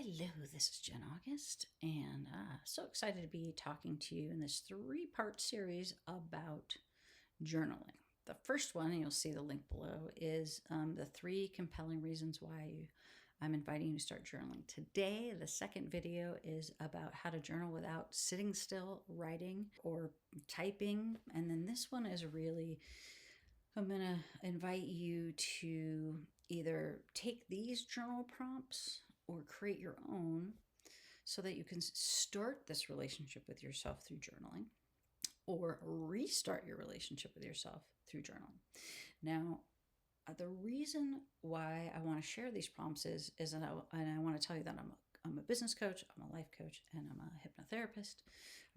Hello, this is Jen August, and so excited to be talking to you in this three-part series about journaling. The first one, and you'll see the link below, is the 3 compelling reasons why I'm inviting you to start journaling. Today, the second video is about how to journal without sitting still, writing, or typing. And then this one is really, I'm going to invite you to either take these journal prompts or create your own so that you can start this relationship with yourself through journaling or restart your relationship with yourself through journaling. Now, the reason why I want to share these prompts is and I want to tell you that I'm a business coach, I'm a life coach, and I'm a hypnotherapist.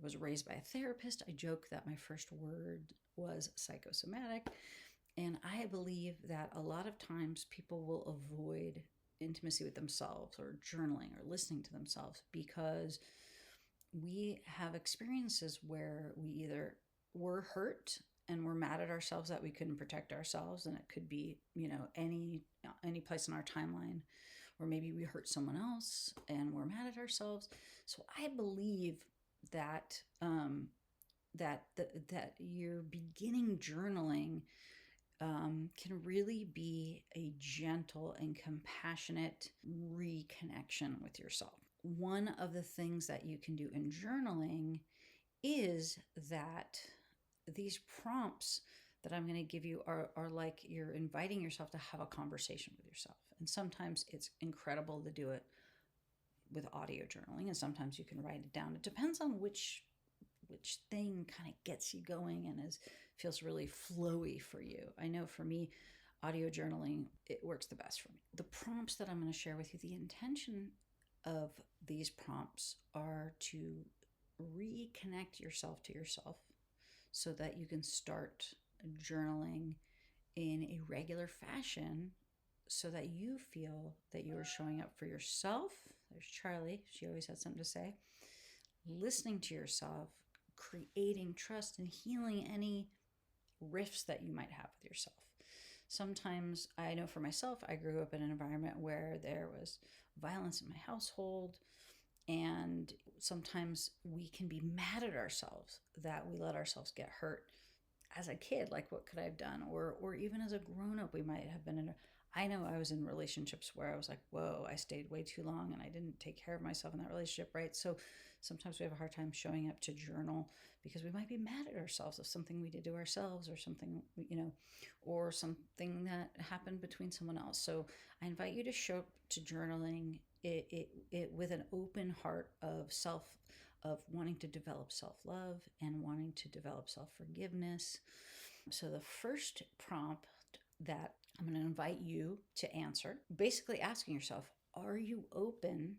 I was raised by a therapist. I joke that my first word was psychosomatic. And I believe that a lot of times people will avoid intimacy with themselves or journaling or listening to themselves because we have experiences where we either were hurt and we're mad at ourselves that we couldn't protect ourselves, and it could be, any place in our timeline, or maybe we hurt someone else and we're mad at ourselves. So I believe that that you're beginning journaling can really be a gentle and compassionate reconnection with yourself. One of the things that you can do in journaling is that these prompts that I'm going to give you are like you're inviting yourself to have a conversation with yourself. And sometimes it's incredible to do it with audio journaling, and sometimes you can write it down. It depends on which thing kind of gets you going and feels really flowy for you. I know for me, audio journaling, it works the best for me. The prompts that I'm going to share with you, the intention of these prompts are to reconnect yourself to yourself so that you can start journaling in a regular fashion so that you feel that you are showing up for yourself. There's Charlie. She always had something to say. Listening to yourself, creating trust, and healing any rifts that you might have with yourself. Sometimes, I know for myself, I grew up in an environment where there was violence in my household, and sometimes we can be mad at ourselves that we let ourselves get hurt as a kid. Like, what could I have done? Or even as a grown-up, we might have been I know I was in relationships where I was like, whoa, I stayed way too long and I didn't take care of myself in that relationship, right? So sometimes we have a hard time showing up to journal because we might be mad at ourselves of something we did to ourselves, or something, or something that happened between someone else. So I invite you to show up to journaling it with an open heart of wanting to develop self-love and wanting to develop self-forgiveness. So the first prompt that I'm going to invite you to answer, basically asking yourself, are you open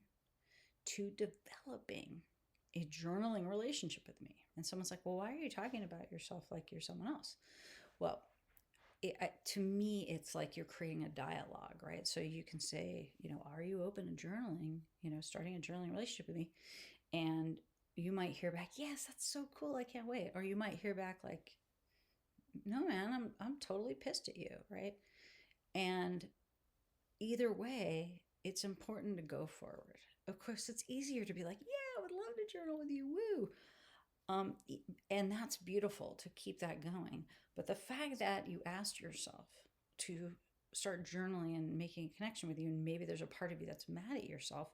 to developing a journaling relationship with me? And someone's like, well, why are you talking about yourself like you're someone else? Well, to me, it's like you're creating a dialogue, right? So you can say, are you open to journaling, starting a journaling relationship with me? And you might hear back, yes, that's so cool, I can't wait. Or you might hear back like, no, man, I'm totally pissed at you, right? And either way, it's important to go forward. Of course, it's easier to be like, yeah, I would love to journal with you, woo. And that's beautiful to keep that going. But the fact that you asked yourself to start journaling and making a connection with you, and maybe there's a part of you that's mad at yourself,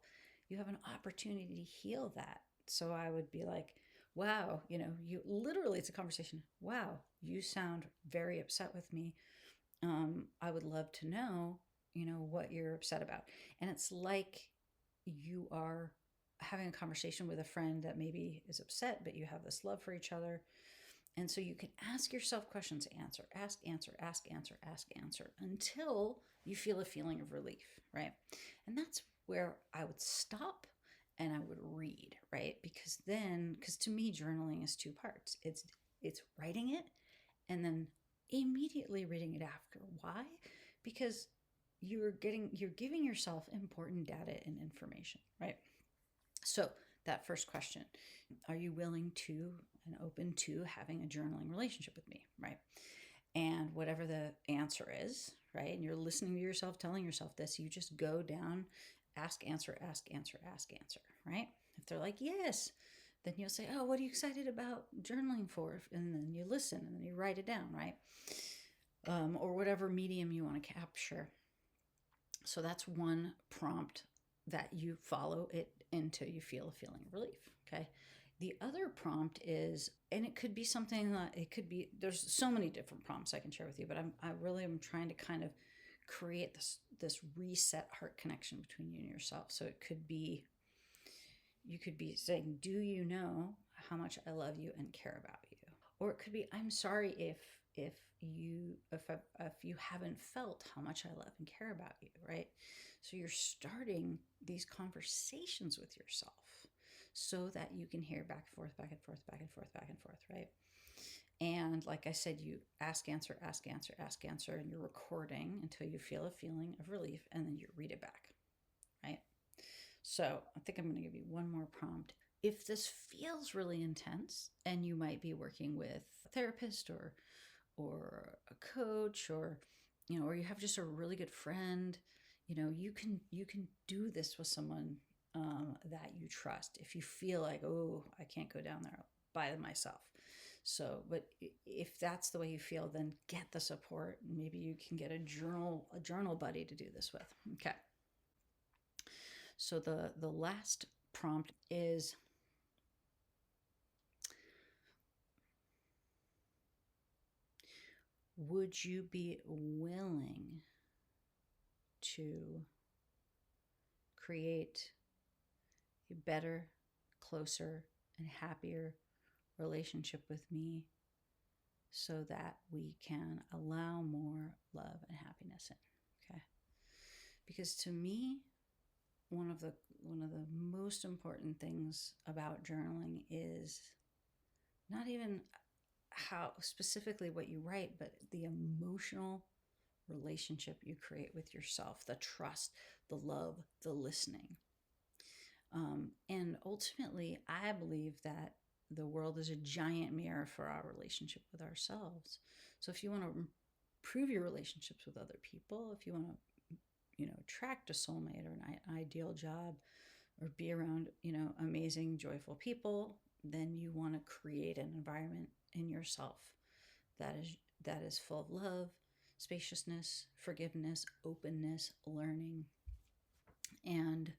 you have an opportunity to heal that. So I would be like, wow, you literally, it's a conversation. Wow, you sound very upset with me. I would love to know, what you're upset about. And it's like you are having a conversation with a friend that maybe is upset, but you have this love for each other. And so you can ask yourself questions, ask, answer until you feel a feeling of relief, right? And that's where I would stop and I would read, right? Because to me, journaling is 2 parts. It's writing it and then immediately reading it after. Why? Because you're giving yourself important data and information, right? So that first question, are you willing to and open to having a journaling relationship with me, right? And whatever the answer is, right? And you're listening to yourself, telling yourself this, you just go down ask, answer, ask, answer, ask, answer, right? If they're like, yes, then you'll say, oh, what are you excited about journaling for? And then you listen and then you write it down, right? Or whatever medium you want to capture. So that's one prompt that you follow it until you feel a feeling of relief. Okay. The other prompt is, and it could be something that it could be, there's so many different prompts I can share with you, but I really am trying to kind of create this reset heart connection between you and yourself. So it could be, you could be saying, do you know how much I love you and care about you? Or it could be, I'm sorry if you haven't felt how much I love and care about you, right? So you're starting these conversations with yourself so that you can hear back and forth, back and forth, back and forth, back and forth, right? And like I said, you ask, answer, ask, answer, ask, answer, and you're recording until you feel a feeling of relief, and then you read it back, right? So I think I'm going to give you one more prompt. If this feels really intense and you might be working with a therapist or a coach, or or you have just a really good friend, you can do this with someone that you trust. If you feel like, oh, I can't go down there by myself. So, but if that's the way you feel, then get the support. Maybe you can get a journal buddy to do this with. Okay. So the last prompt is, would you be willing to create a better, closer, and happier relationship with me so that we can allow more love and happiness in? Okay. Because to me, one of the most important things about journaling is not even how specifically what you write, but the emotional relationship you create with yourself, the trust, the love, the listening. And ultimately, I believe that the world is a giant mirror for our relationship with ourselves. So if you want to improve your relationships with other people, if you want to, attract a soulmate or an ideal job, or be around, amazing, joyful people, then you want to create an environment in yourself that is full of love, spaciousness, forgiveness, openness, learning. And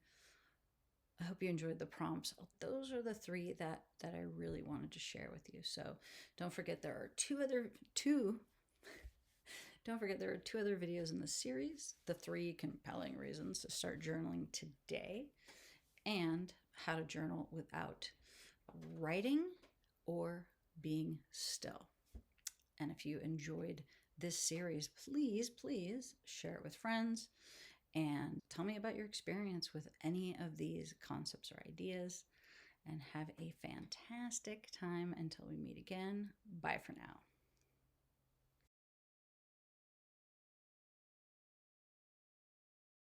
I hope you enjoyed the prompts. Those are the three that I really wanted to share with you. So don't forget there are two other videos in the series: the 3 compelling reasons to start journaling today, and how to journal without writing or being still. And if you enjoyed this series, please share it with friends and tell me about your experience with any of these concepts or ideas. And have a fantastic time until we meet again. Bye for now.